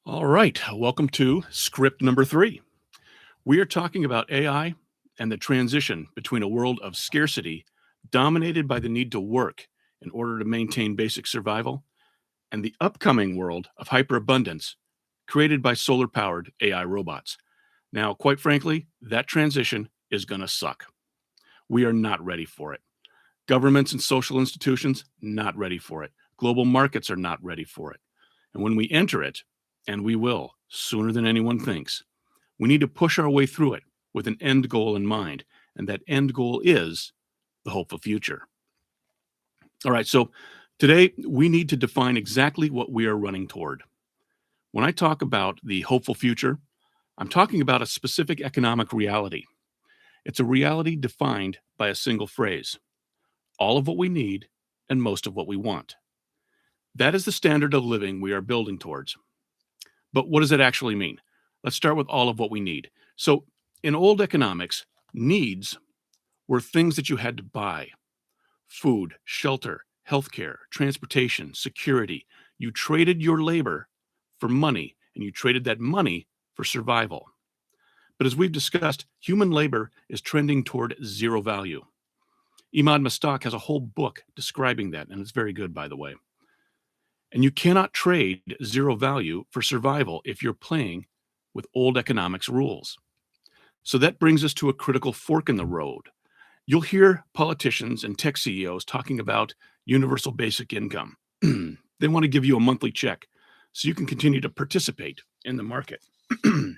All right, welcome to script number 3. We are talking about AI and the transition between a world of scarcity dominated by the need to work in order to maintain basic survival and the upcoming world of hyperabundance created by solar powered AI robots. Now, quite frankly, that transition is going to suck. We are not ready for it. Governments and social institutions, not ready for it. Global markets are not ready for it. And when we enter it, and we will sooner than anyone thinks, we need to push our way through it with an end goal in mind. And that end goal is the hopeful future. All right, so today we need to define exactly what we are running toward. When I talk about the hopeful future, I'm talking about a specific economic reality. It's a reality defined by a single phrase: all of what we need and most of what we want. That is the standard of living we are building towards. But what does it actually mean? Let's start with all of what we need. So, in old economics, needs were things that you had to buy: food, shelter, healthcare, transportation, security. You traded your labor for money, and you traded that money for survival. But as we've discussed, human labor is trending toward zero value. Imad Mastaq has a whole book describing that, and it's very good, by the way. And you cannot trade zero value for survival if you're playing with old economics rules. So that brings us to a critical fork in the road. You'll hear politicians and tech CEOs talking about universal basic income. They want to give you a monthly check so you can continue to participate in the market. I'm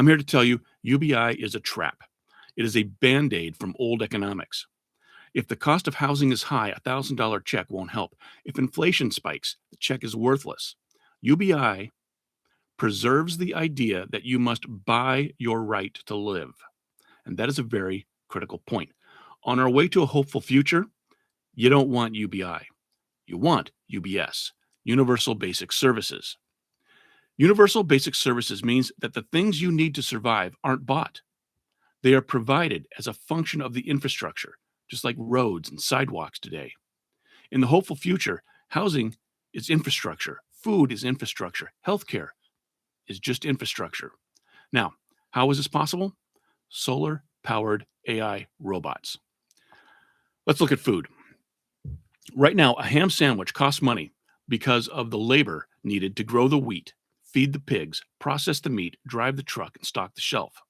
here to tell you UBI is a trap. It is a band aid from old economics. If the cost of housing is high, a $1,000 check won't help. If inflation spikes, the check is worthless. UBI preserves the idea that you must buy your right to live. And that is a very critical point. On our way to a hopeful future, you don't want UBI. You want UBS, Universal Basic Services. Universal Basic Services means that the things you need to survive aren't bought. They are provided as a function of the infrastructure, just like roads and sidewalks today. In the hopeful future, housing is infrastructure, food is infrastructure, healthcare is just infrastructure. Now, how is this possible? Solar powered AI robots. Let's look at food. Right now, a ham sandwich costs money because of the labor needed to grow the wheat, feed the pigs, process the meat, drive the truck, and stock the shelf.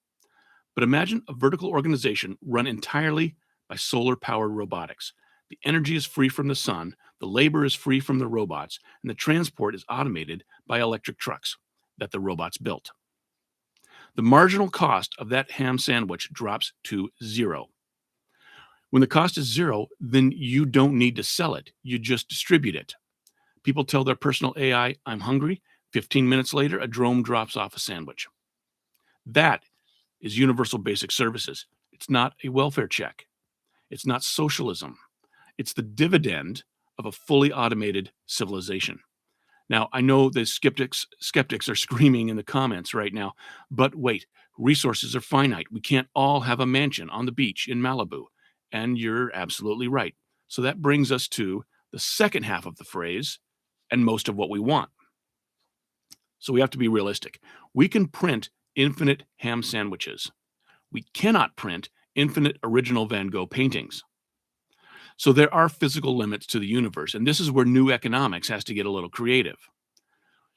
But imagine a vertical organization run entirely by solar powered robotics. The energy is free from the sun, the labor is free from the robots, and the transport is automated by electric trucks that the robots built. The marginal cost of that ham sandwich drops to zero. When the cost is zero, then you don't need to sell it, you just distribute it. People tell their personal AI, "I'm hungry." 15 minutes later, a drone drops off a sandwich. That is universal basic services. It's not a welfare check. It's not socialism. It's the dividend of a fully automated civilization. Now, I know the skeptics are screaming in the comments right now, but wait, resources are finite. We can't all have a mansion on the beach in Malibu. And you're absolutely right. So that brings us to the second half of the phrase, and most of what we want. So we have to be realistic. We can print infinite ham sandwiches. We cannot print infinite original Van Gogh paintings. So there are physical limits to the universe, and this is where new economics has to get a little creative.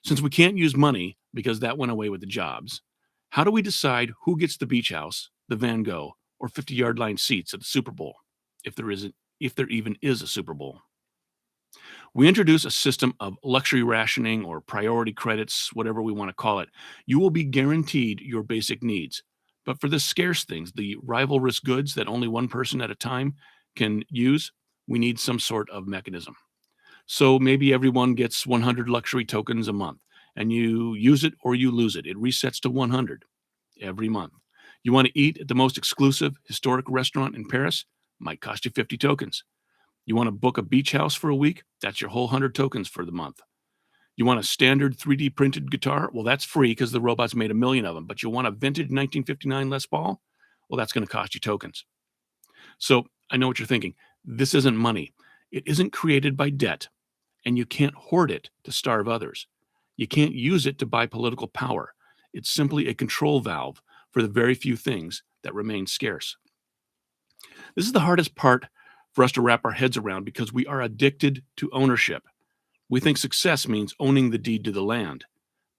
Since we can't use money because that went away with the jobs, how do we decide who gets the beach house, the Van Gogh, or 50-yard line seats at the Super Bowl, if there even is a Super Bowl? We introduce a system of luxury rationing or priority credits, whatever we want to call it. You will be guaranteed your basic needs. But for the scarce things, the rivalrous goods that only one person at a time can use, we need some sort of mechanism. So maybe everyone gets 100 luxury tokens a month, and you use it or you lose it. It resets to 100 every month. You want to eat at the most exclusive historic restaurant in Paris? Might cost you 50 tokens. You want to book a beach house for a week? That's your whole 100 tokens for the month. You want a standard 3D printed guitar? Well, that's free because the robots made a million of them. But you want a vintage 1959 Les Paul? Well, that's going to cost you tokens. So I know what you're thinking. This isn't money. It isn't created by debt, and you can't hoard it to starve others. You can't use it to buy political power. It's simply a control valve for the very few things that remain scarce. This is the hardest part for us to wrap our heads around because we are addicted to ownership. We think success means owning the deed to the land.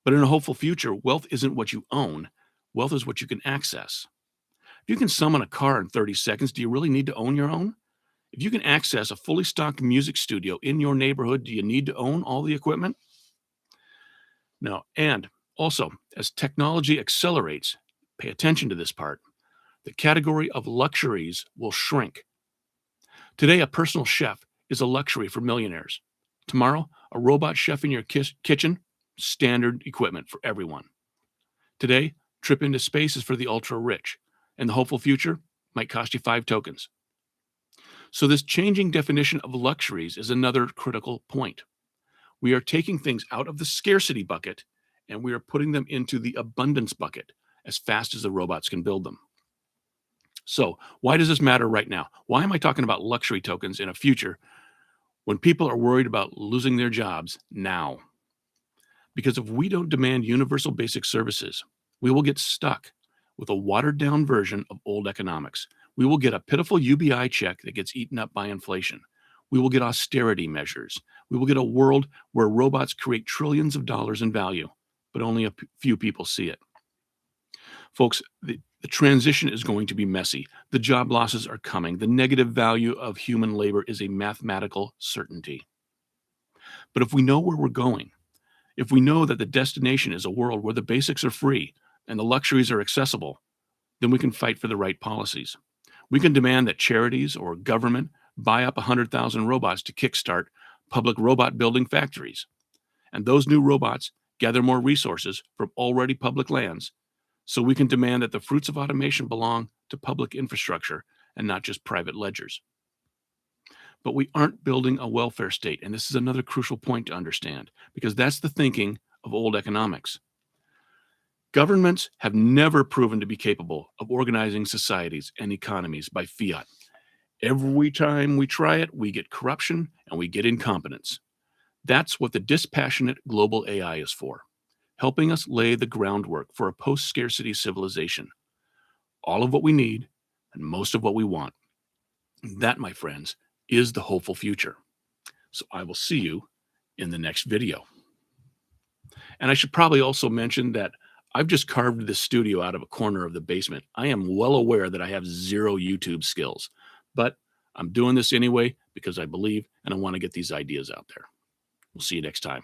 But in a hopeful future, wealth isn't what you own, wealth is what you can access. If you can summon a car in 30 seconds, do you really need to own your own? If you can access a fully stocked music studio in your neighborhood, do you need to own all the equipment? No. And also, as technology accelerates, pay attention to this part, the category of luxuries will shrink. Today, a personal chef is a luxury for millionaires. Tomorrow, a robot chef in your kitchen, standard equipment for everyone. Today, trip into space is for the ultra rich, and the hopeful future might cost you 5 tokens. So, this changing definition of luxuries is another critical point. We are taking things out of the scarcity bucket and we are putting them into the abundance bucket as fast as the robots can build them. So, why does this matter right now? Why am I talking about luxury tokens in a future when people are worried about losing their jobs now? Because if we don't demand universal basic services, we will get stuck with a watered down version of old economics. We will get a pitiful UBI check that gets eaten up by inflation. We will get austerity measures. We will get a world where robots create trillions of dollars in value, but only a few people see it. Folks, the transition is going to be messy. The job losses are coming. The negative value of human labor is a mathematical certainty. But if we know where we're going, if we know that the destination is a world where the basics are free and the luxuries are accessible, then we can fight for the right policies. We can demand that charities or government buy up 100,000 robots to kickstart public robot building factories. And those new robots gather more resources from already public lands so we can demand that the fruits of automation belong to public infrastructure and not just private ledgers. But we aren't building a welfare state, and this is another crucial point to understand because that's the thinking of old economics. Governments have never proven to be capable of organizing societies and economies by fiat. Every time we try it, we get corruption and we get incompetence. That's what the dispassionate global AI is for, helping us lay the groundwork for a post-scarcity civilization. All of what we need and most of what we want. That, my friends, is the hopeful future. So I will see you in the next video. And I should probably also mention that I've just carved this studio out of a corner of the basement. I am well aware that I have zero YouTube skills, but I'm doing this anyway because I believe and I want to get these ideas out there. We'll see you next time.